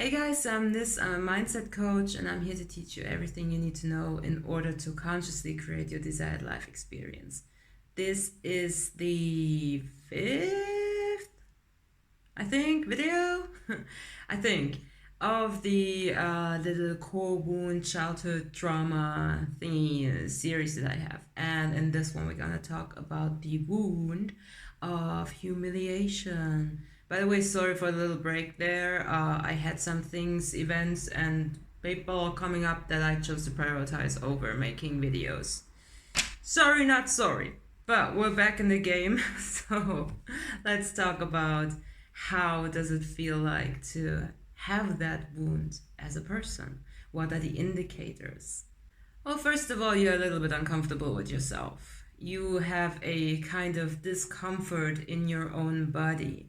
Hey guys, I'm a mindset coach and I'm here to teach you everything you need to know in order to consciously create your desired life experience. This is the fifth, I think, video, I think, of the little core wound childhood trauma thingy series that I have. And in this one, we're gonna talk about the wound of humiliation. By the way, sorry for the little break there. I had some things, events, and people coming up that I chose to prioritize over making videos. Sorry, not sorry. But we're back in the game, so let's talk about how does it feel like to have that wound as a person? What are the indicators? Well, first of all, you're a little bit uncomfortable with yourself. You have a kind of discomfort in your own body.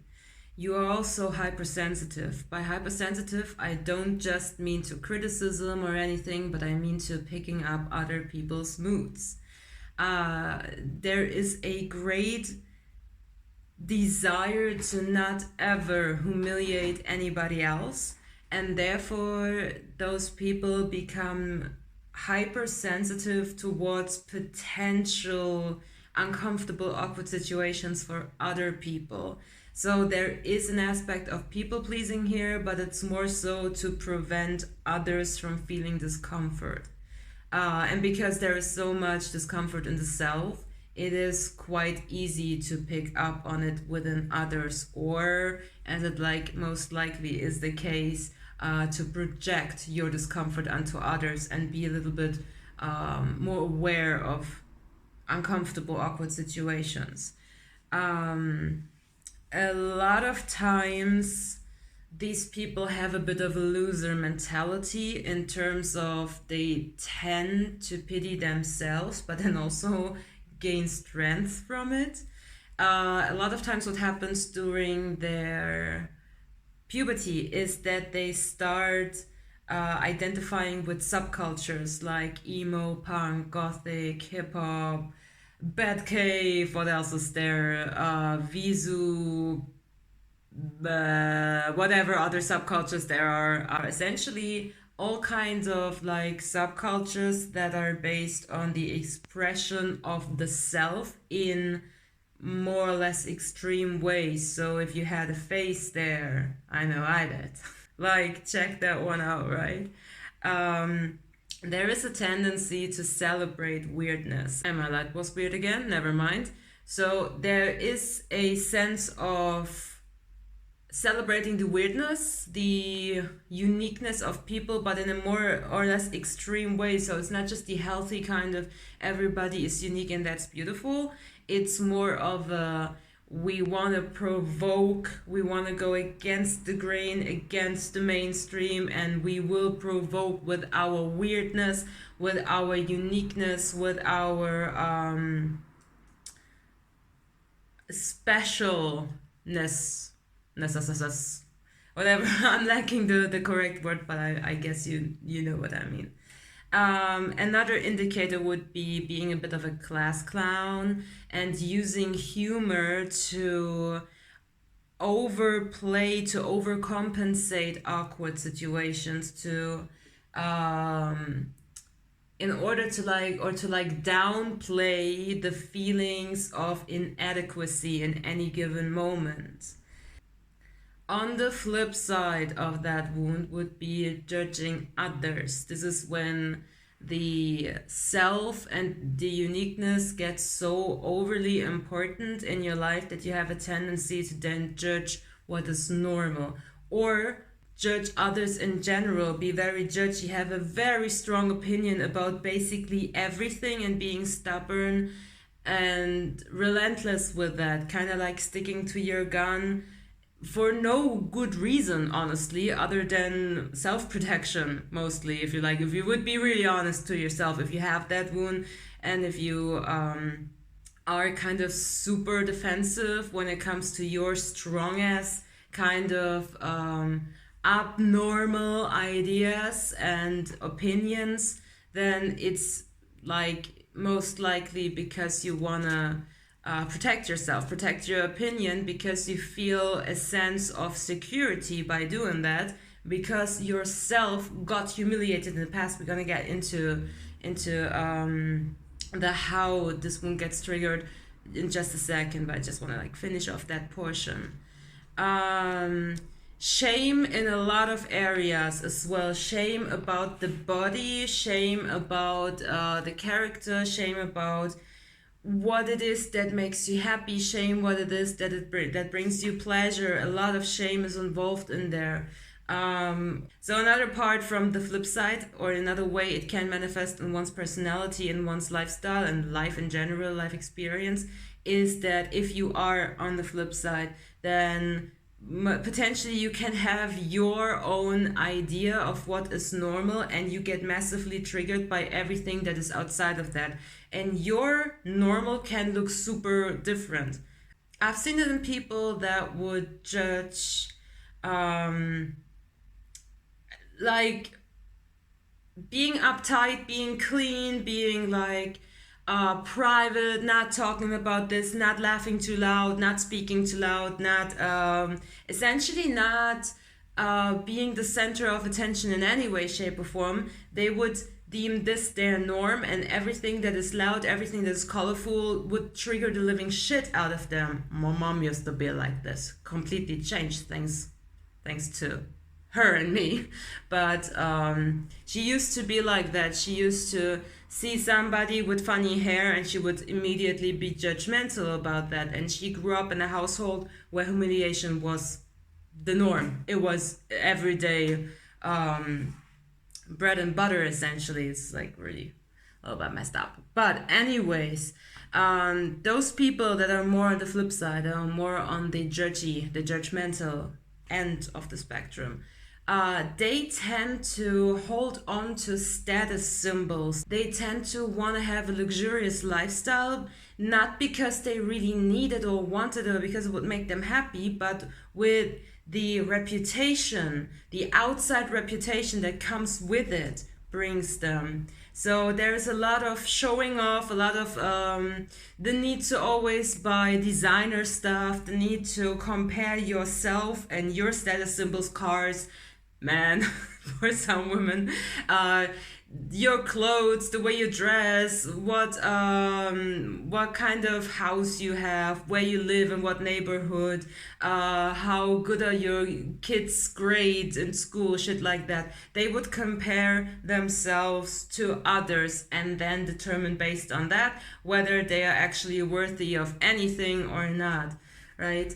You are also hypersensitive. By hypersensitive, I don't just mean to criticism or anything, but I mean to picking up other people's moods. There is a great desire to not ever humiliate anybody else, and therefore those people become hypersensitive towards potential uncomfortable, awkward situations for other people. So there is an aspect of people pleasing here, but it's more so to prevent others from feeling discomfort. And because there is so much discomfort in the self, it is quite easy to pick up on it within others, or as it like most likely is the case, to project your discomfort onto others and be a little bit more aware of uncomfortable, awkward situations. A lot of times these people have a bit of a loser mentality in terms of they tend to pity themselves, but then also gain strength from it. A lot of times what happens during their puberty is that they start identifying with subcultures like emo, punk, gothic, hip-hop, Batcave, what else is there, Visu, whatever other subcultures there are essentially all kinds of like subcultures that are based on the expression of the self in more or less extreme ways. So if you had a face there, I know I did. Like, check that one out, right? There is a tendency to celebrate weirdness. And my light was weird again, never mind. So there is a sense of celebrating the weirdness, the uniqueness of people, but in a more or less extreme way. So it's not just the healthy kind of everybody is unique and that's beautiful. It's more of a we want to provoke, we want to go against the grain, against the mainstream, and we will provoke with our weirdness, with our uniqueness, with our specialness, whatever. I'm lacking the correct word, but I guess you know what I mean. Another indicator would be being a bit of a class clown and using humor to overplay, to overcompensate awkward situations, to in order to downplay the feelings of inadequacy in any given moment. On the flip side of that wound would be judging others. This is when the self and the uniqueness gets so overly important in your life that you have a tendency to then judge what is normal or judge others in general, be very judgy, have a very strong opinion about basically everything and being stubborn and relentless with that, kind of like sticking to your gun for no good reason, honestly, other than self-protection, mostly. If you would be really honest to yourself, if you have that wound and if you are kind of super defensive when it comes to your strong ass kind of abnormal ideas and opinions, then it's like most likely because you wanna protect yourself, protect your opinion, because you feel a sense of security by doing that, because yourself got humiliated in the past. We're gonna get into the how this wound gets triggered in just a second, but I just want to like finish off that portion. Shame in a lot of areas as well. Shame about the body, shame about the character, shame about what it is that makes you happy, shame what it is that brings you pleasure. A lot of shame is involved in there. So another part from the flip side, or another way it can manifest in one's personality and one's lifestyle and life in general, life experience, is that if you are on the flip side, then potentially you can have your own idea of what is normal, and you get massively triggered by everything that is outside of that, and your normal can look super different. I've seen it in people that would judge like being uptight, being clean, being like private, not talking about this, not laughing too loud, not speaking too loud, not essentially not being the center of attention in any way, shape, or form. They would deem this their norm, and everything that is loud, everything that is colorful would trigger the living shit out of them. My mom used to be like this, completely changed things thanks to her and me, but she used to be like that. She used to see somebody with funny hair and she would immediately be judgmental about that, and she grew up in a household where humiliation was the norm. It was everyday bread and butter, essentially. It's like really a little bit messed up, but anyways, those people that are more on the flip side, are more on the judgmental end of the spectrum, they tend to hold on to status symbols. They tend to want to have a luxurious lifestyle, not because they really need it or want it or because it would make them happy, but with the reputation, the outside reputation that comes with it brings them. So there's a lot of showing off, a lot of the need to always buy designer stuff, the need to compare yourself and your status symbols, cars, man, for some women, your clothes, the way you dress, what kind of house you have, where you live, in what neighborhood, how good are your kids' grades in school, shit like that. They would compare themselves to others and then determine based on that whether they are actually worthy of anything or not, right?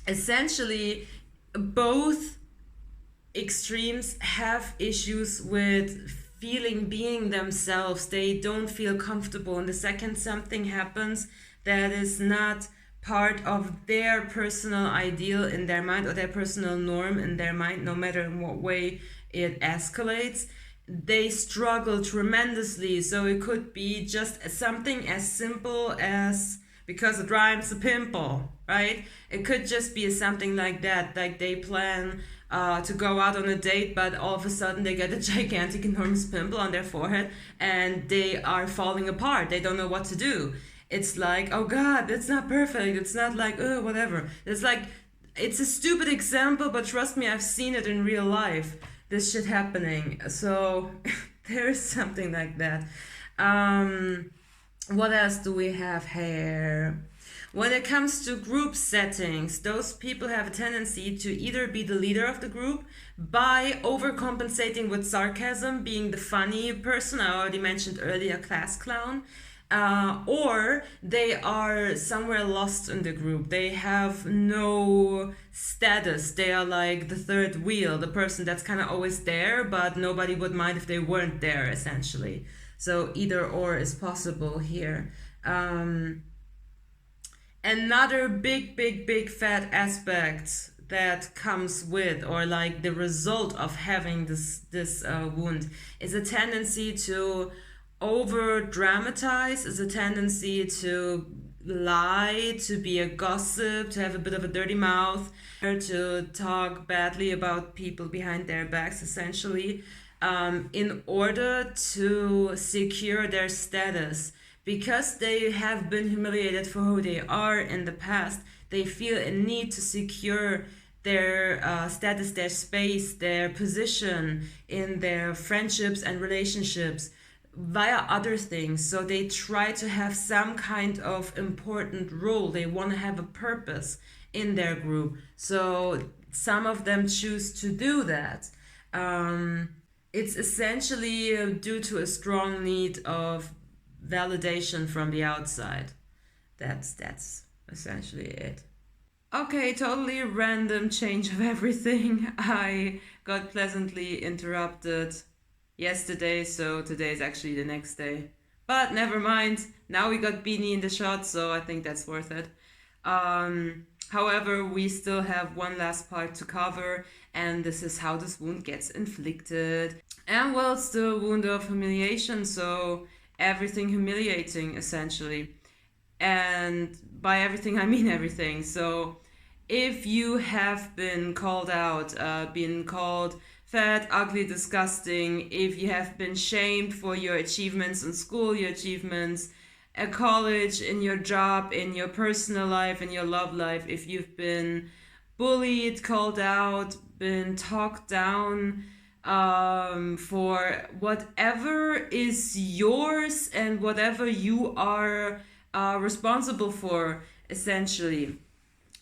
Essentially, both extremes have issues with being themselves. They don't feel comfortable, and the second something happens that is not part of their personal ideal in their mind or their personal norm in their mind, no matter in what way it escalates, they struggle tremendously. So it could be just something as simple as, because it rhymes, a pimple, right? It could just be something like that, like they plan to go out on a date, but all of a sudden they get a gigantic, enormous pimple on their forehead and they are falling apart. They don't know what to do. It's like, oh God, that's not perfect. It's not like, oh, whatever. It's like, it's a stupid example, but trust me, I've seen it in real life. This shit happening. So there is something like that. What else do we have here? When it comes to group settings, those people have a tendency to either be the leader of the group by overcompensating with sarcasm, being the funny person, I already mentioned earlier, class clown, or they are somewhere lost in the group. They have no status. They are like the third wheel, the person that's kind of always there, but nobody would mind if they weren't there, essentially. So either or is possible here. Another big fat aspect that comes with, or like the result of having this wound, is a tendency to over dramatize, is a tendency to lie, to be a gossip, to have a bit of a dirty mouth, to talk badly about people behind their backs, essentially, in order to secure their status. Because they have been humiliated for who they are in the past, they feel a need to secure their status, their space, their position in their friendships and relationships via other things. So they try to have some kind of important role. They want to have a purpose in their group. So some of them choose to do that. It's essentially due to a strong need of validation from the outside. That's essentially it. Okay, totally random change of everything. I got pleasantly interrupted yesterday, so today is actually the next day. But never mind, now we got Beanie in the shot, so I think that's worth it. However, we still have one last part to cover, and this is how this wound gets inflicted. And well, it's the wound of humiliation, so everything humiliating, essentially. And by everything, I mean everything. So if you have been called out, been called fat, ugly, disgusting, if you have been shamed for your achievements in school, your achievements at college, in your job, in your personal life, in your love life, if you've been bullied, called out, been talked down, for whatever is yours and whatever you are responsible for, essentially,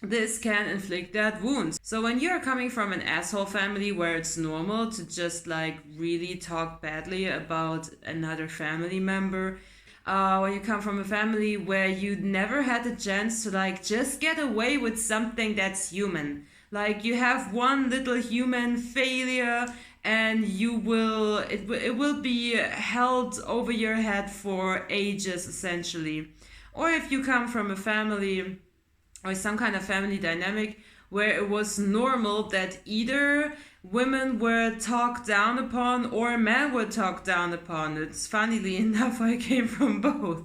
this can inflict that wound. So when you're coming from an asshole family where it's normal to just like really talk badly about another family member, when you come from a family where you never had the chance to like just get away with something that's human, like you have one little human failure and it will be held over your head for ages, essentially. Or if you come from a family or some kind of family dynamic where it was normal that either women were talked down upon or men were talked down upon. It's funnily enough, I came from both.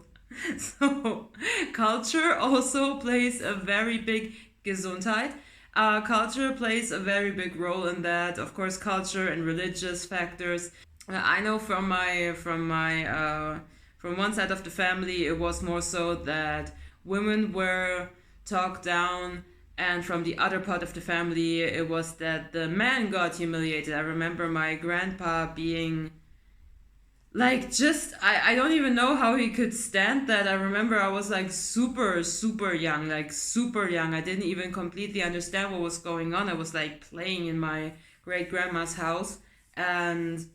So culture also plays a very big Gesundheit. Culture plays a very big role in that. Of course, culture and religious factors. I know from one side of the family, it was more so that women were talked down, and from the other part of the family, it was that the man got humiliated. I remember my grandpa being like, just, I don't even know how he could stand that. I remember I was like super, super young, like super young. I didn't even completely understand what was going on. I was like playing in my great grandma's house, and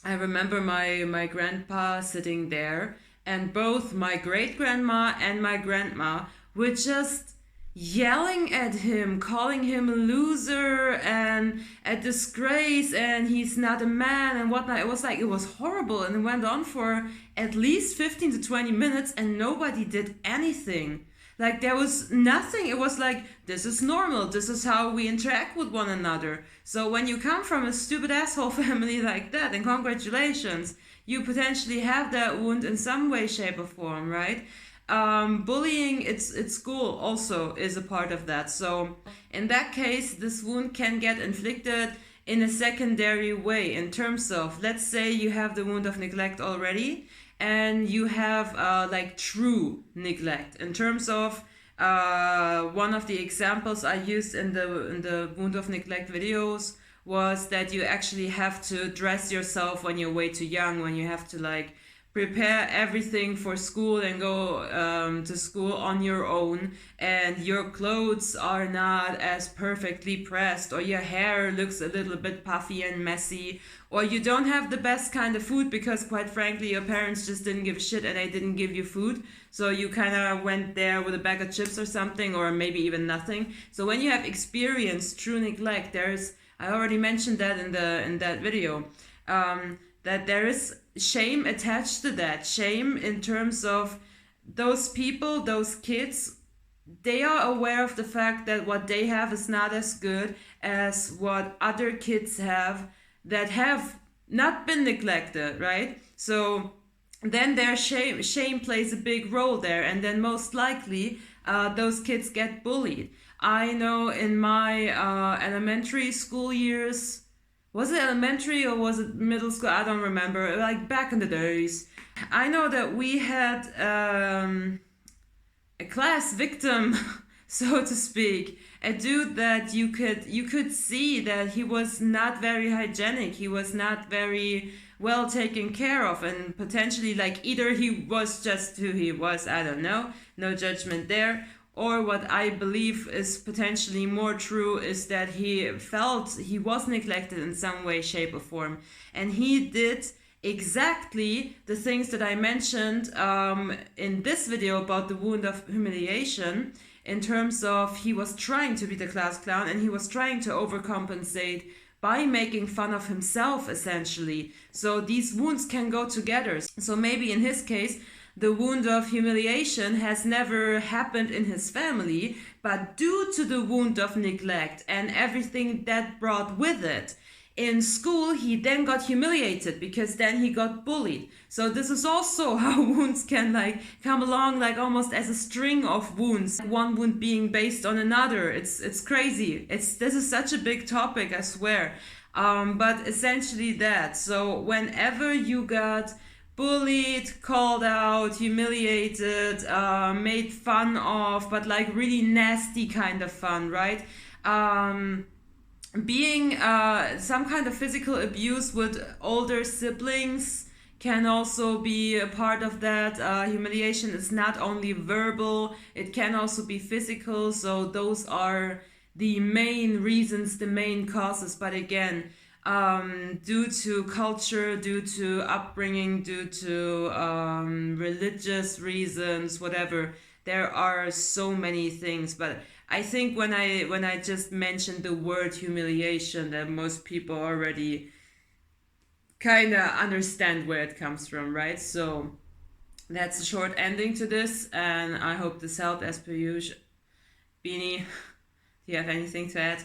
I remember my grandpa sitting there, and both my great grandma and my grandma were just yelling at him, calling him a loser and a disgrace, and he's not a man and whatnot. It was horrible, and it went on for at least 15 to 20 minutes, and nobody did anything. Like, there was nothing. It was like, this is normal. This is how we interact with one another. So when you come from a stupid asshole family like that, and congratulations, you potentially have that wound in some way, shape, or form, right? Bullying at school also is a part of that. So in that case, this wound can get inflicted in a secondary way, in terms of, let's say you have the wound of neglect already, and you have like true neglect. In terms of one of the examples I used in the wound of neglect videos was that you actually have to dress yourself when you're way too young, when you have to like prepare everything for school and go to school on your own, and your clothes are not as perfectly pressed, or your hair looks a little bit puffy and messy, or you don't have the best kind of food because, quite frankly, your parents just didn't give a shit and they didn't give you food, so you kind of went there with a bag of chips or something, or maybe even nothing. So when you have experienced true neglect, I already mentioned that in that video, that there is shame attached to that. Shame in terms of those people, those kids, they are aware of the fact that what they have is not as good as what other kids have that have not been neglected, right? So then their shame plays a big role there, and then most likely those kids get bullied. I know in my elementary school years, was it elementary or was it middle school? I don't remember. Like back in the days, I know that we had a class victim, so to speak, a dude that you could see that he was not very hygienic, he was not very well taken care of, and potentially like either he was just who he was, I don't know, no judgment there, or what I believe is potentially more true is that he felt he was neglected in some way, shape, or form, and he did exactly the things that I mentioned in this video about the wound of humiliation, in terms of he was trying to be the class clown and he was trying to overcompensate by making fun of himself, essentially. So these wounds can go together. So maybe in his case, the wound of humiliation has never happened in his family, but due to the wound of neglect and everything that brought with it, in school he then got humiliated because then he got bullied. So this is also how wounds can like come along, like almost as a string of wounds, one wound being based on another. It's crazy. This is such a big topic, I swear. But essentially that. So whenever you got bullied, called out, humiliated, made fun of, but like really nasty kind of fun, right? Being some kind of physical abuse with older siblings can also be a part of that. Humiliation is not only verbal, it can also be physical. So those are the main reasons, the main causes. But again, due to culture, due to upbringing, due to religious reasons, whatever, there are so many things. But I think when I just mentioned the word humiliation, that most people already kind of understand where it comes from, right? So that's a short ending to this, and I hope this helped as per usual. Beanie, do you have anything to add?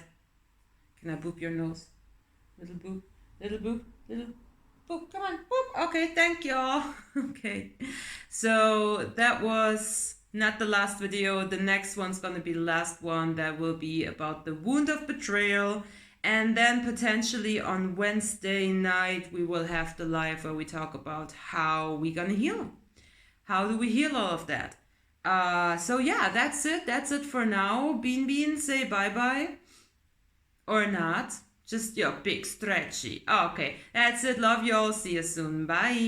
Can I boop your nose? Little boop, little boop, little boop, come on, boop. Okay, thank y'all. Okay, so that was not the last video. The next one's gonna be the last one. That will be about the wound of betrayal. And then potentially on Wednesday night, we will have the live where we talk about how we gonna heal. How do we heal all of that? So yeah, that's it. That's it for now. Bean, say bye-bye. Or not. Just your big stretchy. Okay, that's it. Love you all. See you soon. Bye.